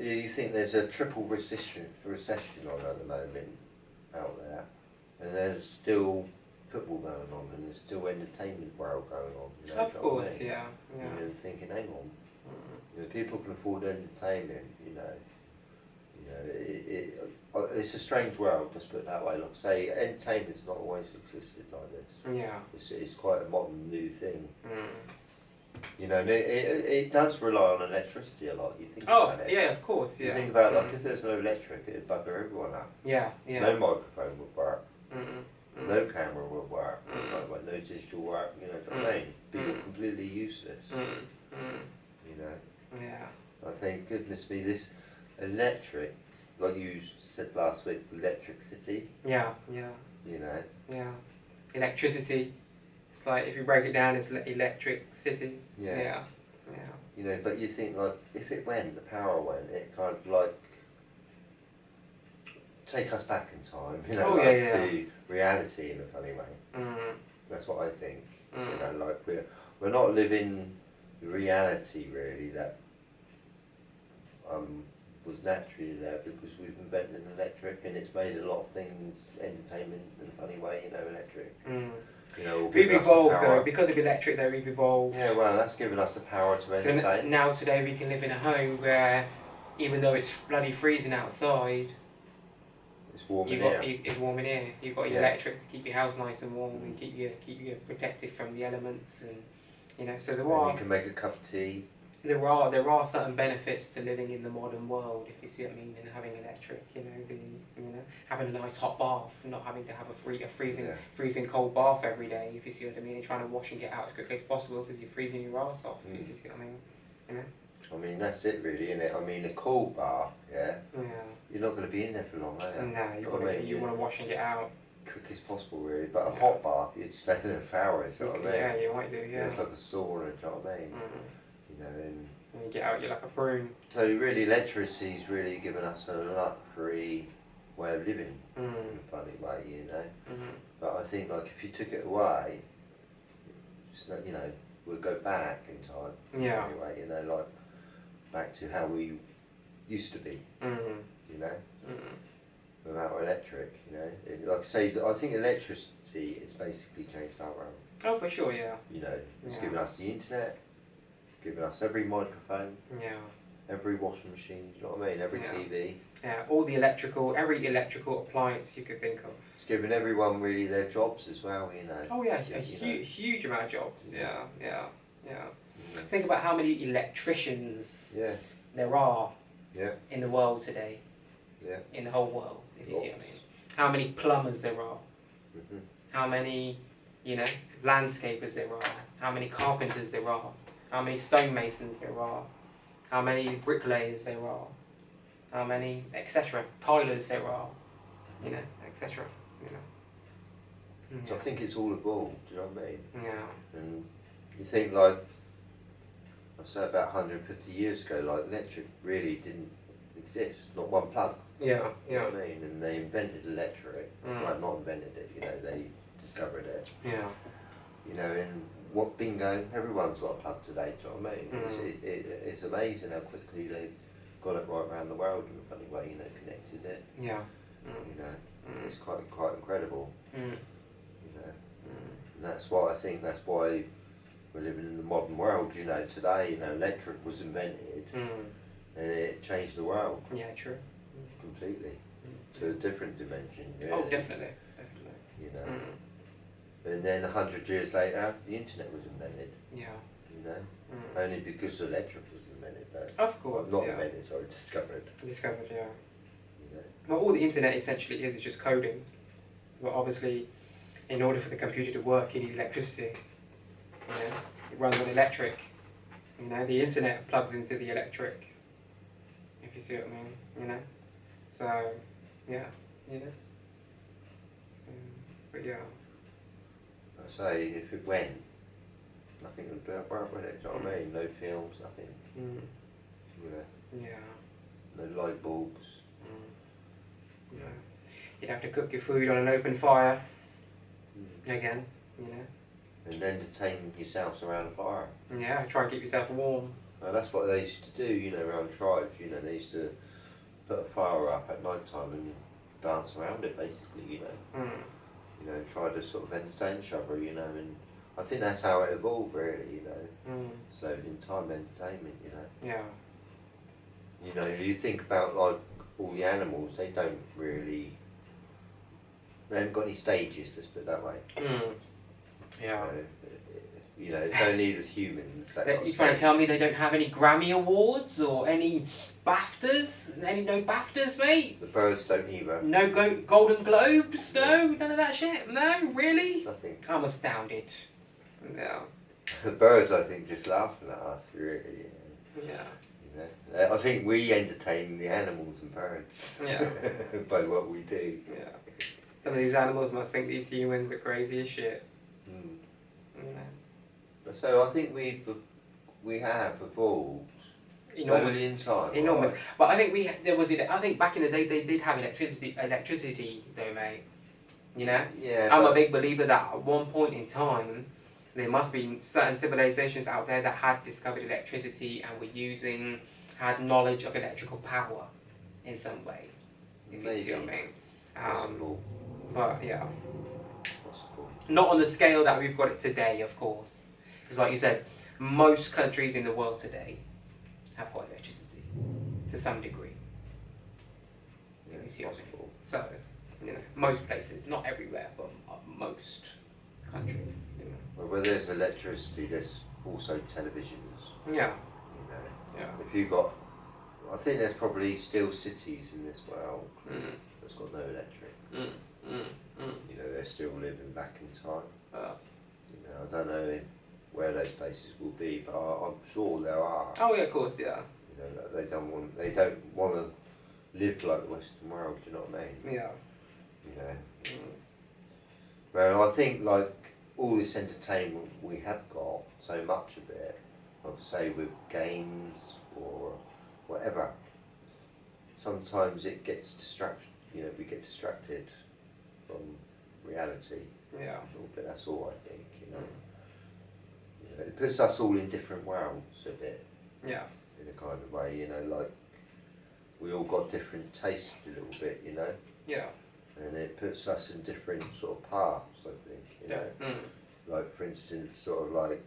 You think there's a triple recession on at the moment out there, and there's still football going on, and there's still entertainment world going on. You know, Of course, yeah. And you're thinking, hang on, you know, people can afford entertainment. It's a strange world. Let's put it that way. Like I say, entertainment's not always existed like this. Yeah. It's quite a modern new thing. Mm. You know, it does rely on electricity a lot. You think about it. Oh, yeah, of course, yeah. You think about like if there's no electric, it'd bugger everyone up. Yeah, yeah. No microphone would work. No Mm. camera would work. Like no digital work. You know what I mean? People completely useless. You know. Yeah. I think, goodness me, this electric, like you said last week, electricity. Yeah, yeah. You know. Yeah. Electricity. It's like if you break it down, it's electric city. Yeah. Yeah. Yeah. You know, but you think like if it went, the power went, it kind of like take us back in time. You know, to reality in a funny way. That's what I think. You know, like we're not living the reality really that was naturally there, because we've invented electric, and it's made a lot of things entertainment in a funny way. You know, electric. You know, we've evolved though, because of electric though, we've evolved. Yeah, well, that's given us the power to entertain. So now today we can live in a home where, even though it's bloody freezing outside, it's warm in here. It's warm in here. You've got your electric to keep your house nice and warm and keep you protected from the elements, and you know. So you can make a cup of tea. There are certain benefits to living in the modern world, if you see what I mean, and having electric. You know, having a nice hot bath, not having to have a freezing cold bath every day, if you see what I mean, and trying to wash and get out as quickly as possible because you're freezing your ass off. If you see what I mean, you know. I mean, that's it really, isn't it? I mean, a cold bath, yeah. You're not going to be in there for long, are you? No, you want to wash and get out quick as possible, really. But a hot bath, you'd stay in there for hours. You know what I mean? Yeah, you might do. Yeah. It's like a sauna. You know what I mean? You know, and you get out, you're like a prune. So really, electricity's really given us a luxury way of living in a funny way, you know. But I think like if you took it away, you know, we'll go back in time. Yeah. Anyway, you know, like back to how we used to be. You know, without electric, you know. Like I say, I think electricity has basically changed our world. Oh, for sure, yeah. You know, it's given us the internet. Giving us every microphone, every washing machine, you know what I mean, every TV. Yeah, every electrical appliance you could think of. It's given everyone really their jobs as well, you know. Oh yeah, a huge amount of jobs, yeah. Think about how many electricians there are in the world today. In the whole world, if you see what I mean. How many plumbers there are. How many, you know, landscapers there are. How many carpenters there are. How many stonemasons there are, how many bricklayers there are, how many, etc. Tilers there are, you know, etc. You know. So I think it's all evolved. Do you know what I mean? Yeah. And you think like, I say about 150 years ago, like electric really didn't exist. Not one plug. Yeah. You know what I mean? And they invented electric. Well, not invented it. You know, they discovered it. Yeah. You know, and what bingo, everyone's got a plug today, do you know what I mean? It's amazing how quickly they've got it right around the world in a funny way, you know, connected it. Yeah. You know, it's quite incredible. You know, and that's why I think that's why we're living in the modern world, you know, today, you know, electric was invented and it changed the world. Yeah, true. Completely. To a different dimension, really. Oh, definitely. You know. And then 100 years later, the internet was invented. Yeah. You know, only because electric was invented, though. Of course. Well, not invented, sorry, discovered. Discovered, yeah. You know. Well, all the internet essentially is just coding. But obviously, in order for the computer to work, you need electricity. You know, it runs on electric. You know, the internet plugs into the electric. If you see what I mean, you know. So, yeah, you know. So, but yeah. I say, if it went, nothing would work with it, do you know what I mean? No films, nothing. You know? Yeah. No light bulbs. Yeah. You'd have to cook your food on an open fire. Again, you know. And entertain yourselves around a fire. Yeah, try and keep yourself warm. Well, that's what they used to do, you know, around tribes. You know, they used to put a fire up at night time and dance around it, basically. You know, you know, try to sort of entertain each other. You know, and I think that's how it evolved, really. You know, so in time entertainment. You know. Yeah. You know, you think about like all the animals. They don't really. They haven't got any stages. Let's put it that way. Yeah. You know, it's only the humans that You're trying to tell me they don't have any Grammy Awards or any BAFTAs? No BAFTAs, mate? The birds don't either. No Golden Globes? No? None of that shit? No? Really? Nothing. I'm astounded. No. The birds, I think, just laughing at us, really. You know. Yeah. You know? I think we entertain the animals and birds. Yeah. By what we do. Yeah. Some of these animals must think these humans are crazy as shit. Yeah. So I think we have evolved slowly in time. Enormous. Right? But I think I think back in the day they did have electricity though, mate. You know? Yeah. I'm a big believer that at one point in time there must be certain civilizations out there that had discovered electricity and had knowledge of electrical power in some way. If you see what I mean. Possible. But yeah. Possible. Not on the scale that we've got it today, of course. Because like you said, most countries in the world today have got electricity to some degree. Yeah, you see what I mean? possible. So, you know, most places, not everywhere, but most countries. You know. Well, where there's electricity, there's also televisions. Yeah. You know. Yeah. If you got, I think there's probably still cities in this world that's got no electric. You know, they're still living back in time. You know, I don't know where those places will be, but I'm sure there are. Oh yeah, of course, yeah. You know, they don't want to live like the Western world. Do you know what I mean? Yeah. You know. Well, I think like all this entertainment we have got, so much of it, like say with games or whatever. Sometimes it gets distracted. You know, we get distracted from reality. Yeah. A little bit. That's all I think. You know. You know, it puts us all in different worlds a bit. Yeah. In a kind of way, you know, like we all got different tastes a little bit, you know. Yeah. And it puts us in different sort of paths, I think. You know. Like for instance, sort of like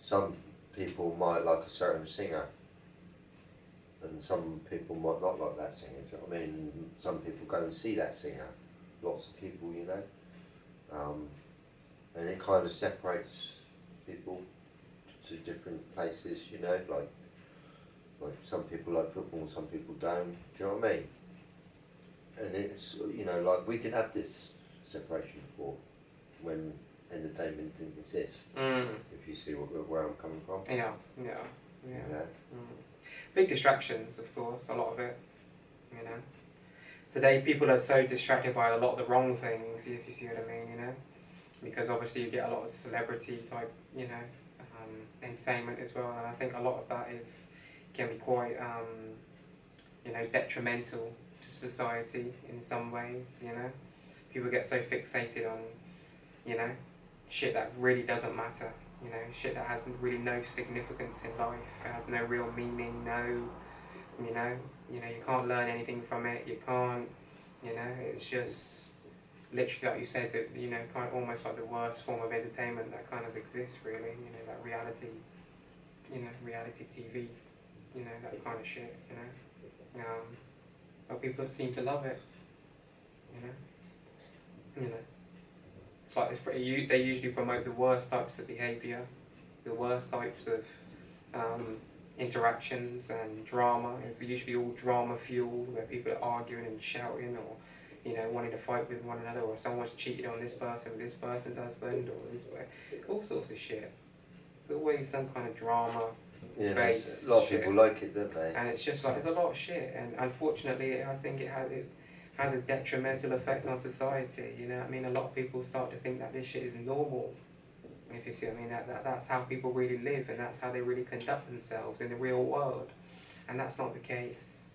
some people might like a certain singer. And some people might not like that singer. Do you know what I mean? Some people go and see that singer. Lots of people, you know. And it kind of separates people to different places, you know. Like some people like football and some people don't. Do you know what I mean? And it's, you know, like we didn't have this separation before when entertainment didn't exist. If you see where I'm coming from. Yeah. Yeah. Yeah. You know? Big distractions, of course, a lot of it, you know. Today people are so distracted by a lot of the wrong things, if you see what I mean, you know. Because obviously you get a lot of celebrity type, you know, entertainment as well, and I think a lot of that can be quite, you know, detrimental to society in some ways, you know. People get so fixated on, you know, shit that really doesn't matter. You know, shit that has really no significance in life, it has no real meaning, you can't learn anything from it, you can't, you know, it's just literally like you said, that, you know, kind of almost like the worst form of entertainment that kind of exists really, you know, that reality TV, you know, that kind of shit, you know, but people seem to love it, you know. It's like they usually promote the worst types of behaviour, the worst types of interactions and drama. It's usually all drama fueled, where people are arguing and shouting, or you know, wanting to fight with one another, or someone's cheated on this person with this person's husband, or this way, all sorts of shit. There's always some kind of drama. Yeah, a lot of people like it, don't they? And it's just like, there's a lot of shit, and unfortunately, I think it has a detrimental effect on society, you know what I mean? A lot of people start to think that this shit is normal, if you see what I mean, that's how people really live, and that's how they really conduct themselves in the real world, and that's not the case,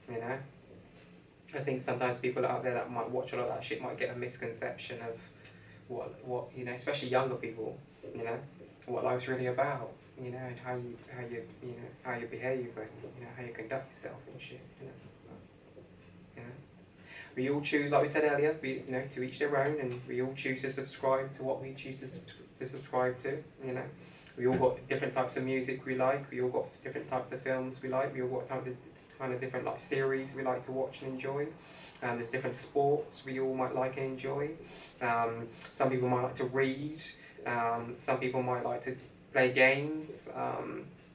you know? I think sometimes people out there that might watch a lot of that shit might get a misconception of what you know, especially younger people, you know, what life's really about, you know, and how you behave and, you know, how you conduct yourself and shit, you know. We all choose, like we said earlier, you know, to each their own, and we all choose to subscribe to what we choose to subscribe to, you know. We all got different types of music we like, we all got different types of films we like, we all got kind of different like series we like to watch and enjoy. There's different sports we all might like and enjoy. Some people might like to read, some people might like to play games.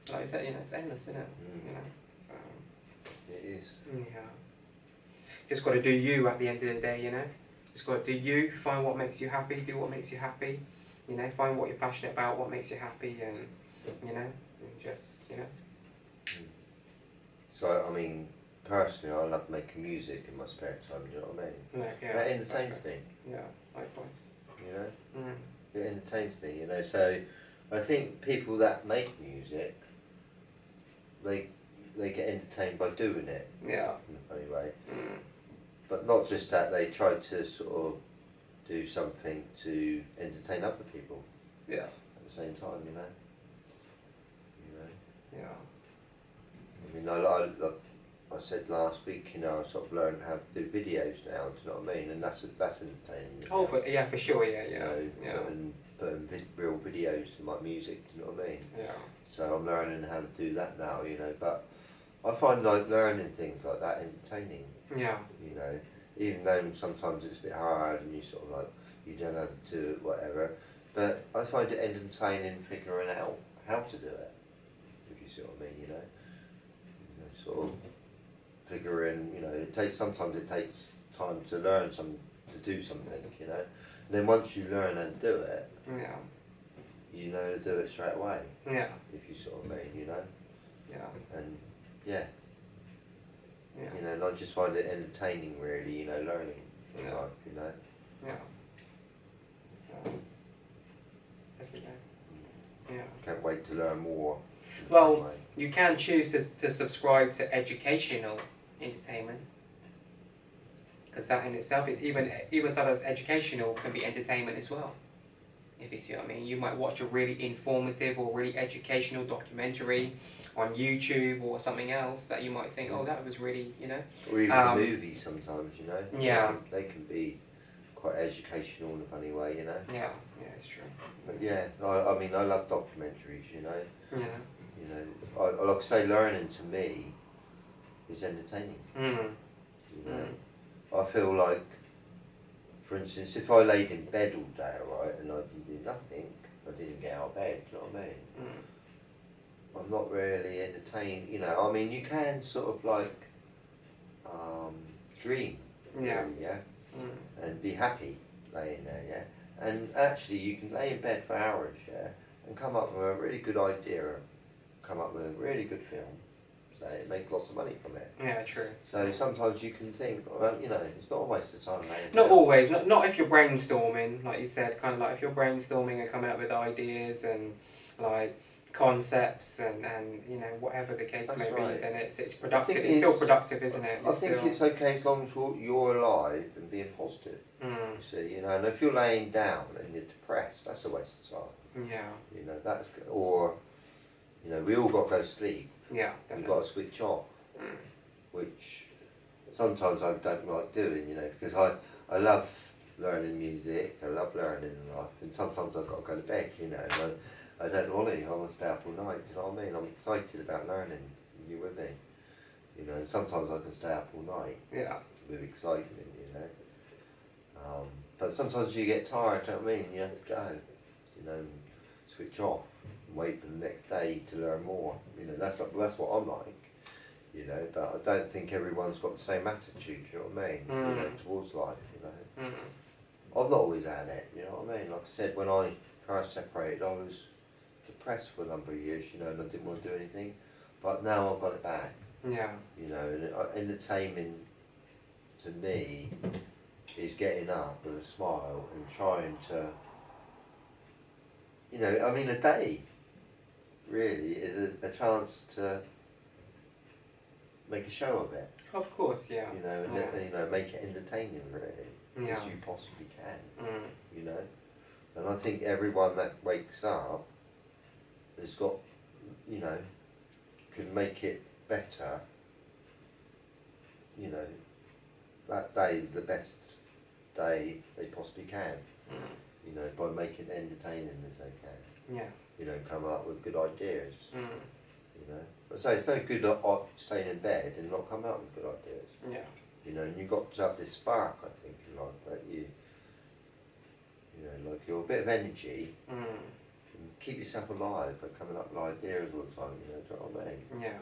Like I said, you know, it's endless, isn't it? You know, so it is. Yeah. Just got to do you at the end of the day, you know. Just got to do you. Find what makes you happy. Do what makes you happy. You know, find what you're passionate about. What makes you happy, and you know, and just, you know. So I mean, personally, I love making music in my spare time. Do you know what I mean? Yeah, that entertains me. Yeah, likewise. You know, it entertains me. You know, so I think people that make music, they get entertained by doing it. Yeah. In a funny way. But not just that, they try to sort of do something to entertain other people. Yeah. At the same time, you know. Yeah. I mean, I said last week, you know, I sort of learned how to do videos now. Do you know what I mean? And that's entertaining. Oh, for sure, yeah. You know, putting real videos to my music. Do you know what I mean? Yeah. So I'm learning how to do that now. You know, but I find like learning things like that entertaining. Yeah. You know, even though sometimes it's a bit hard and you sort of like, you don't know how to do it, whatever. But I find it entertaining figuring out how to do it, if you see what I mean, you know. Sort of figuring, you know, sometimes it takes time to learn to do something, you know. And then once you learn and do it, yeah, you know to do it straight away. Yeah. If you sort of mean, you know. Yeah. And yeah. Yeah. You know, and I just find it entertaining, really, you know, learning from life, you know. Yeah. Definitely. Yeah. Can't wait to learn more. Well, you can choose to subscribe to educational entertainment, because that in itself, even stuff that's educational can be entertainment as well. If you see what I mean, you might watch a really informative or really educational documentary on YouTube or something else that you might think, oh, that was really, you know. Or even movies sometimes, you know. Yeah. They can be quite educational in a funny way, you know. Yeah, it's true. But yeah, I mean, I love documentaries, you know. Yeah. You know, I like to say learning to me is entertaining. You know, I feel like, for instance, if I laid in bed all day, right, and I didn't do nothing, I didn't get out of bed, do you know what I mean? I'm not really entertained, you know. I mean, you can sort of like dream, Yeah. really, yeah, and be happy laying there, yeah. And actually, you can lay in bed for hours, yeah, and come up with a really good idea, come up with a really good film, so make lots of money from it. Yeah, true. So sometimes you can think, well, you know, it's not a waste of time laying Not down. always, not if you're brainstorming, like you said, kind of like if you're brainstorming and coming up with ideas and like concepts and you know, whatever the case may be, then it's productive. It's still productive, isn't it? I think it's okay as long as you're alive and being positive. You see, you know, and if you're laying down and you're depressed, that's a waste of time. Yeah. You know, or, you know, we all got to go to sleep. Yeah, definitely. We've got to switch off, which sometimes I don't like doing, you know, because I love learning music, I love learning in life, and sometimes I've got to go to bed, you know, and I don't want to, I want to stay up all night, do you know what I mean? I'm excited about learning, you with me? You know, sometimes I can stay up all night with excitement, you know. But sometimes you get tired, do you know what I mean? You have to go, you know, switch off and wait for the next day to learn more. You know, that's what I'm like, you know, but I don't think everyone's got the same attitude, you know what I mean? You know, towards life, you know. I've not always had it, you know what I mean? Like I said, when I first separated, I was depressed for a number of years, you know, and I didn't want to do anything. But now I've got it back. Yeah. You know, and entertainment to me is getting up with a smile and trying to, you know, I mean, a day really is a chance to make a show of it. Of course, yeah. You know, and you know, make it entertaining really, as you possibly can. You know, and I think everyone that wakes up has got you know, can make it better, you know, that day the best day they possibly can. You know, by making it entertaining as they can. Yeah. You know, coming up with good ideas. Mm. You know, but so it's no good staying in bed and not coming up with good ideas. Yeah. You know, and you've got to have this spark, I think, like that you know, like you're a bit of energy. And keep yourself alive by coming up with ideas all the time. You know, do you know what I mean? Yeah.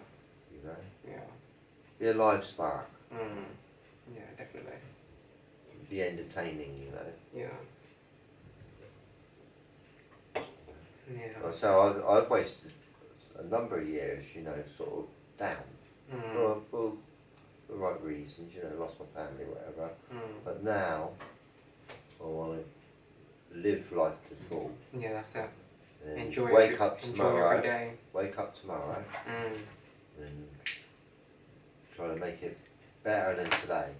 You know. Yeah. Be a live spark. Yeah, definitely. Be entertaining. You know. Yeah. Yeah. So I've wasted a number of years, you know, sort of down for the right reasons, you know, lost my family, whatever. But now I want to live life to the full. Yeah, that's it. And enjoy wake up tomorrow. Every day. Wake up tomorrow. And try to make it better than today.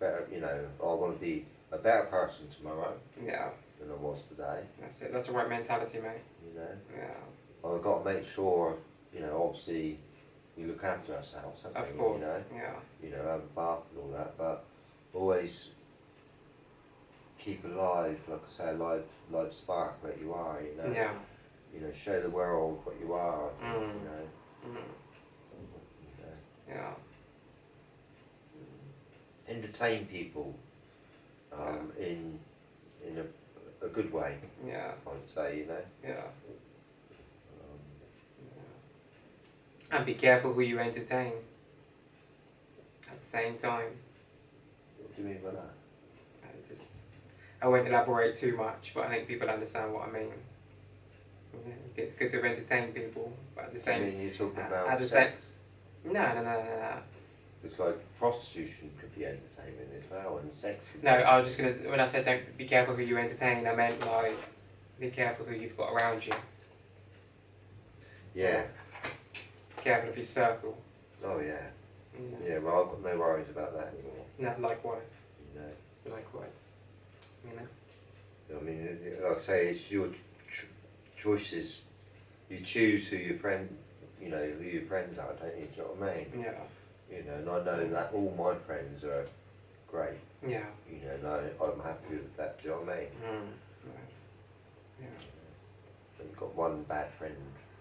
Better, you know. I want to be a better person tomorrow. Yeah. Than I was today. That's it. That's the right mentality, mate. You know. Yeah. I've got to make sure, you know, obviously we look after ourselves. Of course. You know. Yeah. You know, have a bath and all that, but always keep alive, like I say, a live spark that you are. You know. Yeah. You know, show the world what you are. I think, you know. Yeah. Entertain people in a good way. Yeah. I'd say, you know. Yeah. And be careful who you entertain at the same time. What do you mean by that? I won't elaborate too much, but I think people understand what I mean. Yeah, it's good to entertain people, but at the same... I mean, you're talking about sex? No. It's like prostitution could be entertainment as well, and sex could No, I was just going to... When I said don't be careful who you entertain, I meant like, be careful who you've got around you. Yeah. Be careful of your circle. Oh, yeah. Yeah, well, I've got no worries about that anymore. No, likewise. You know. Likewise. You know. I mean, like I say, it's your choices. You choose who your friends are, don't you? Do you know what I mean? Yeah. You know, and I know that all my friends are great. Yeah. You know, and I'm happy with that. Do you know what I mean? Right. Yeah. I've got one bad friend.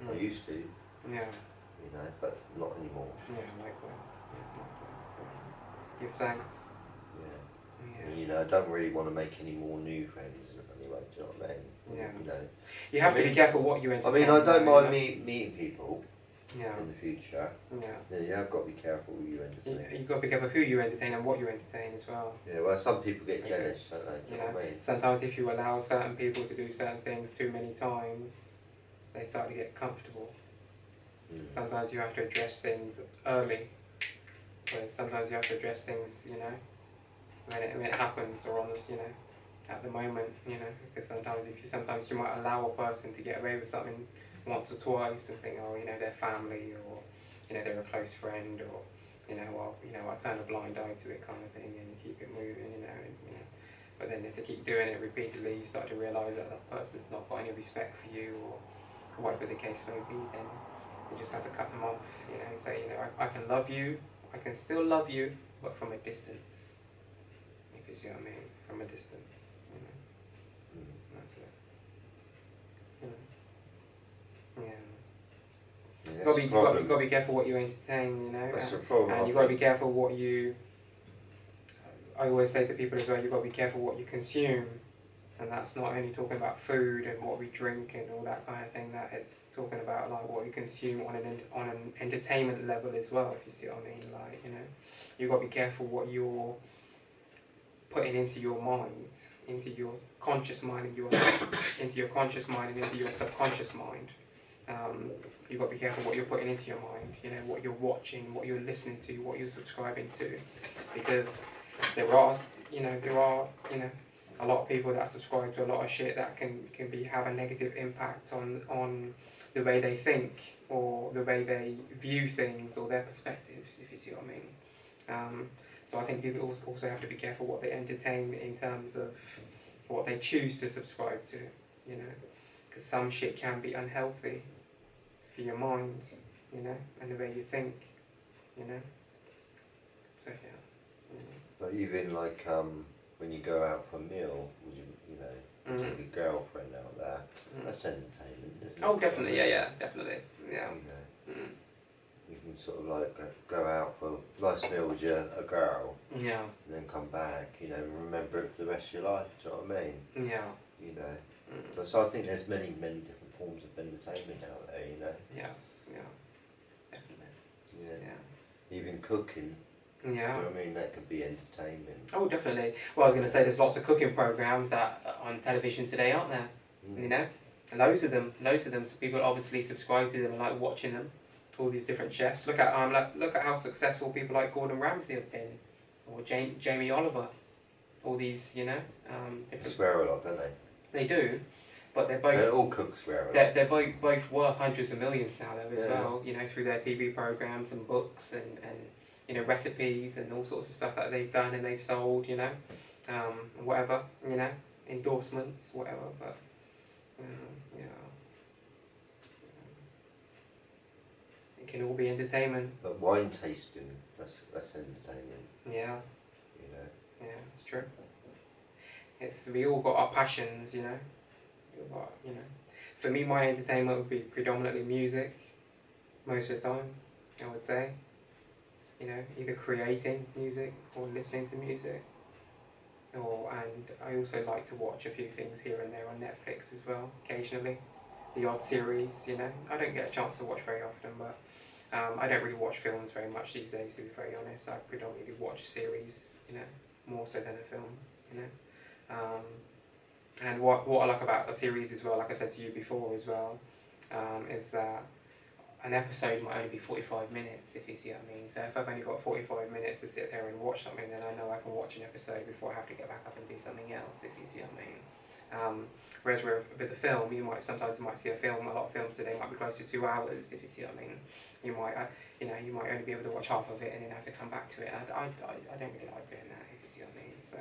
I used to. Yeah. You know, but not anymore. Yeah, likewise. Yeah, likewise. Give thanks. Yeah. And, you know, I don't really want to make any more new friends anyway, do you know what I mean? Yeah. You know. You have to be careful what you entertain. I mean, I don't mind meeting people in the future. Yeah. You have got to be careful who you entertain. You've got to be careful who you entertain and what you entertain as well. Yeah, well, some people get jealous, don't they? You know what I mean? Sometimes if you allow certain people to do certain things too many times, they start to get comfortable. Sometimes you have to address things early. So sometimes you have to address things, you know, when it happens, or on this, you know, at the moment, you know, because sometimes you might allow a person to get away with something once or twice and think, oh, you know, they're family, or, you know, they're a close friend, or, you know, well, you know, I turn a blind eye to it kind of thing, and you keep it moving, you know, but then if they keep doing it repeatedly, you start to realise that person's not got any respect for you, or whatever the case may be, then you just have to cut them off, you know, say, you know, I can love you, I can still love you, but from a distance, if you see what I mean, from a distance, you know, that's it, you know, yeah. You've got to be careful what you entertain, you know, that's the problem, and you've got to be careful what you, I always say to people as well, you've got to be careful what you consume. And that's not only talking about food and what we drink and all that kind of thing, that it's talking about like what we consume on an entertainment level as well, if you see what I mean. Like, you know, you've got to be careful what you're putting into your mind, into your conscious mind, and into your conscious mind and into your subconscious mind. You've got to be careful what you're putting into your mind, you know, what you're watching, what you're listening to, what you're subscribing to, because there are a lot of people that subscribe to a lot of shit that can have a negative impact on the way they think, or the way they view things, or their perspectives, if you see what I mean. So I think people also have to be careful what they entertain in terms of what they choose to subscribe to, you know, because some shit can be unhealthy, for your mind, you know, and the way you think, you know. So yeah. But even like when you go out for a meal, you know, take a girlfriend out there, that's entertainment, isn't it? Oh, definitely, yeah, definitely, yeah. You know, you can sort of like go out for a nice meal with a girl, and then come back, you know, and remember it for the rest of your life. Do you know what I mean? Yeah. You know, so I think there's many different forms of entertainment out there. You know. Yeah, definitely. Yeah. Even cooking. Yeah. You know what I mean? That could be entertainment. Oh, definitely. Well, I was going to say there's lots of cooking programs that are on television today, aren't there? You know, and loads of them. So people obviously subscribe to them and like watching them. All these different chefs. Look at how successful people like Gordon Ramsay have been, or Jamie Oliver. All these, you know, They swear a lot, don't they? They do, but they're both. They all cooks swear a lot. They're both worth hundreds of millions now, though, as well. You know, through their TV programs and books and you know, recipes and all sorts of stuff that they've done and they've sold. You know, whatever. You know, endorsements, whatever. But yeah. It can all be entertainment. But wine tasting, that's entertainment. Yeah. You know. Yeah, it's true. We all got our passions, you know. For me, my entertainment would be predominantly music, most of the time, I would say. It's, you know, either creating music or listening to music. And I also like to watch a few things here and there on Netflix as well, occasionally. The odd series, you know. I don't get a chance to watch very often, but I don't really watch films very much these days, to be very honest. I predominantly watch series, you know, more so than a film, you know. And what I like about a series as well, like I said to you before as well, is that an episode might only be 45 minutes, if you see what I mean. So if I've only got 45 minutes to sit there and watch something, then I know I can watch an episode before I have to get back up and do something else, if you see what I mean. Whereas with a film, sometimes you might see a lot of films today might be close to 2 hours, if you see what I mean. You might only be able to watch half of it and then have to come back to it. I don't really like doing that, if you see what I mean. So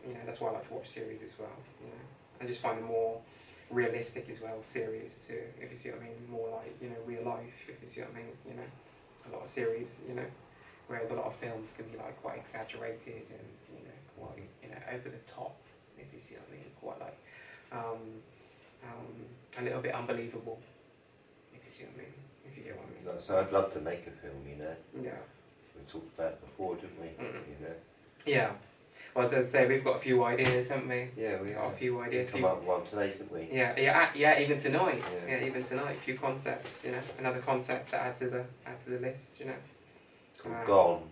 you know, that's why I like to watch series as well. You know, I just find them more realistic as well, series too, if you see what I mean. More like, you know, real life, if you see what I mean. You know, a lot of series, you know, whereas a lot of films can be like quite exaggerated and, you know, quite, you know, over the top, if you see what I mean. Quite like a little bit unbelievable, if you see what I mean. If you get what I mean. So I'd love to make a film, you know. Yeah. We talked about it before, didn't we? You know. Yeah. Well, as I say, we've got a few ideas, haven't we? Yeah, we got a few ideas. Come up with one today, didn't we? Yeah. Even tonight. Yeah, even tonight. A few concepts, you know. Another concept to add to the list, you know. It's called Gone.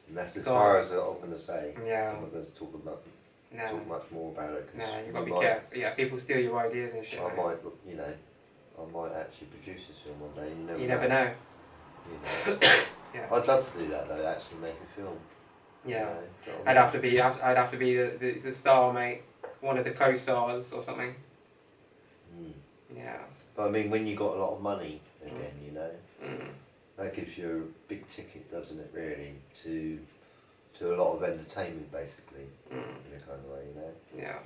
And that's as far as I'm going to say. Yeah. I'm not going to talk much more about it. No, you've got to be careful. Yeah, people steal your ideas and shit. I might, you know, I might actually produce this film one day. You never know. You know. Yeah. I'd love to do that though. Actually, make a film. Yeah. You know, I'd have to be the star, mate. One of the co-stars or something. Yeah. But I mean, when you got a lot of money again, you know, that gives you a big ticket, doesn't it? Really, to a lot of entertainment, basically, in a kind of way, you know. Yeah.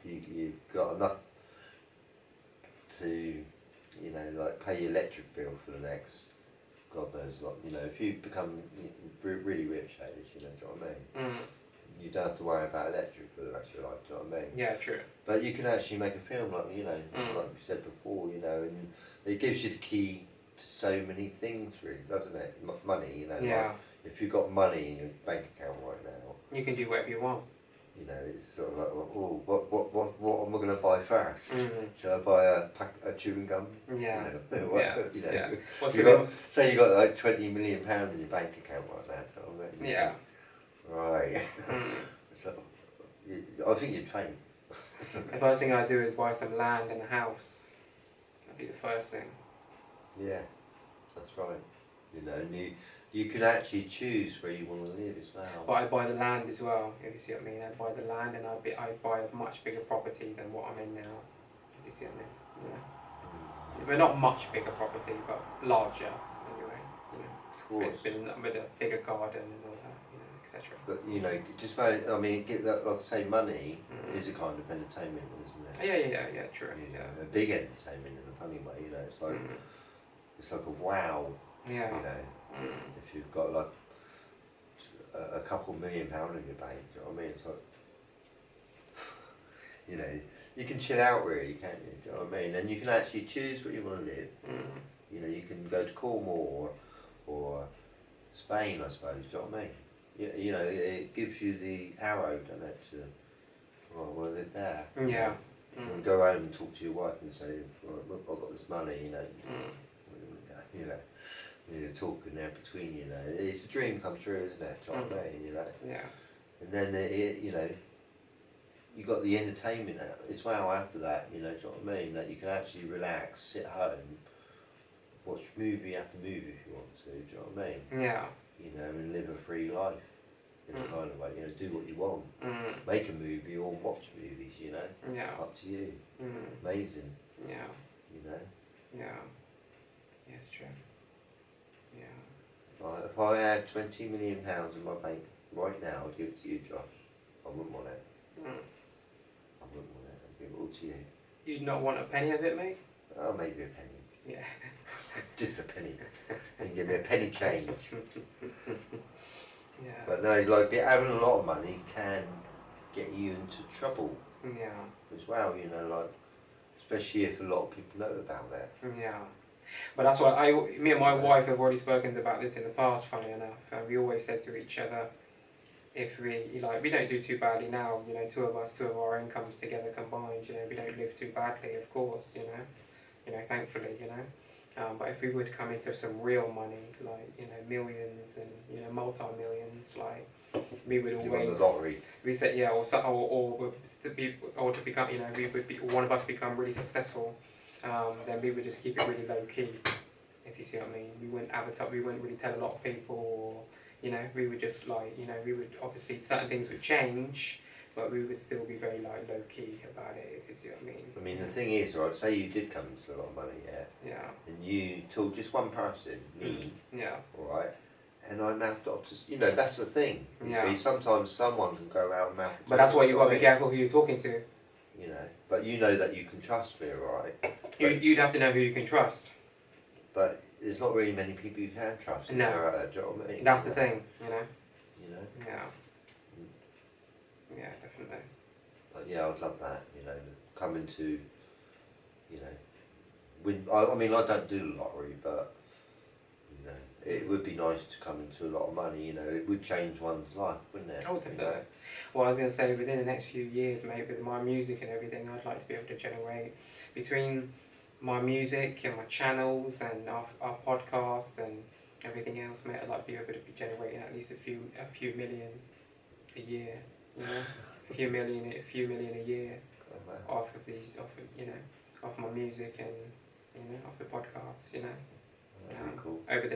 You've got enough to, you know, like pay your electric bill for the next, God knows what, you know, if you become really rich age, you know, do you know what I mean? You don't have to worry about electric for the rest of your life, do you know what I mean? Yeah, true. But you can actually make a film, like, you know, like we said before, you know, and it gives you the key to so many things, really, doesn't it? Money, you know. Yeah. Like, if you've got money in your bank account right now, you can do whatever you want. You know, it's sort of like, oh, what am I going to buy first? Shall I buy a chewing gum? Yeah. You know, you know. Yeah. Say you got like £20 million in your bank account right now. So I mean, yeah. Right. So, I think you'd faint. The first thing I'd do is buy some land and a house. That'd be the first thing. Yeah, that's right. You know, and you can actually choose where you want to live as well. But I'd buy the land as well, if you see what I mean. I'd buy the land and I'd buy a much bigger property than what I'm in now, if you see what I mean. Yeah. But not much bigger property, but larger anyway. You know, of course. With a bigger garden and all that, you know, etc. But you know, just I mean, get that, like I say, money is a kind of entertainment, isn't it? Yeah, true. You know, a big entertainment in a funny way, you know, it's like, it's like a wow, you know, if you've got like a couple £1 million in your bank, do you know what I mean? It's like, you know, you can chill out really, can't you? Do you know what I mean? And you can actually choose where you want to live. You know, you can go to Cornwall or Spain, I suppose. Do you know what I mean? You know, it gives you the arrow, doesn't it? To, well, I want to live there. Yeah. And go home and talk to your wife and say, well, look, I've got this money. You know, you're talking there between. You know, it's a dream come true, isn't it? Do you know what I mean? You know. Yeah. And then you know. You got the entertainment as well after that, you know, do you know what I mean? That you can actually relax, sit home, watch movie after movie if you want to, do you know what I mean? Yeah. You know, and live a free life in a kind of way, you know, do what you want. Make a movie or watch movies, you know? Yeah. Up to you. Amazing. Yeah. You know? Yeah. Yeah, it's true. Yeah. If I had £20 million in my bank right now, I'd give it to you, Josh. I wouldn't want it. I wouldn't want it. I'd give it all to you. You'd not want a penny of it, mate? Oh, maybe a penny. Yeah. Just a penny. And give me a penny change. Yeah. But no, like having a lot of money can get you into trouble. Yeah. As well, you know, like especially if a lot of people know about it. Yeah. But that's why me and my wife have already spoken about this in the past, funny enough. And we always said to each other, if we don't do too badly now, you know, two of our incomes together combined, you know, we don't live too badly, of course, you know, thankfully, you know. But if we would come into some real money, like, you know, millions and, you know, multi-millions, like, we would always... You won the lottery. We said, yeah, or to become, you know, one of us become really successful, then we would just keep it really low key, if you see what I mean. We wouldn't advertise, we wouldn't really tell a lot of people, or, you know, we would just like, you know, we would obviously certain things would change, but we would still be very like low key about it, if you see what I mean. I mean, the thing is, right, say you did come into a lot of money, yeah, and you told just one person, me, yeah, alright, and I mouthed off to, you know, that's the thing. You see, sometimes someone can go out and mouth. But that's why you got to be careful who you're talking to. You know, but you know that you can trust me, right? You'd have to know who you can trust. But there's not really many people you can trust. No. Do you know what I mean? That's the thing, you know. You know. Yeah. Yeah, definitely. But yeah, I'd love that. You know, come into, you know, win. I mean, I don't do the lottery, but you know, it would be nice to come into a lot of money. You know, it would change one's life, wouldn't it? Oh, definitely. You know? Well, I was going to say, within the next few years, mate, with my music and everything, I'd like to be able to generate between my music and my channels and our podcast and everything else, mate. I'd like to be able to be generating at least a few million a year, you know, a few million a year off of my music and, you know, off the podcast, you know. That'd be cool. Over the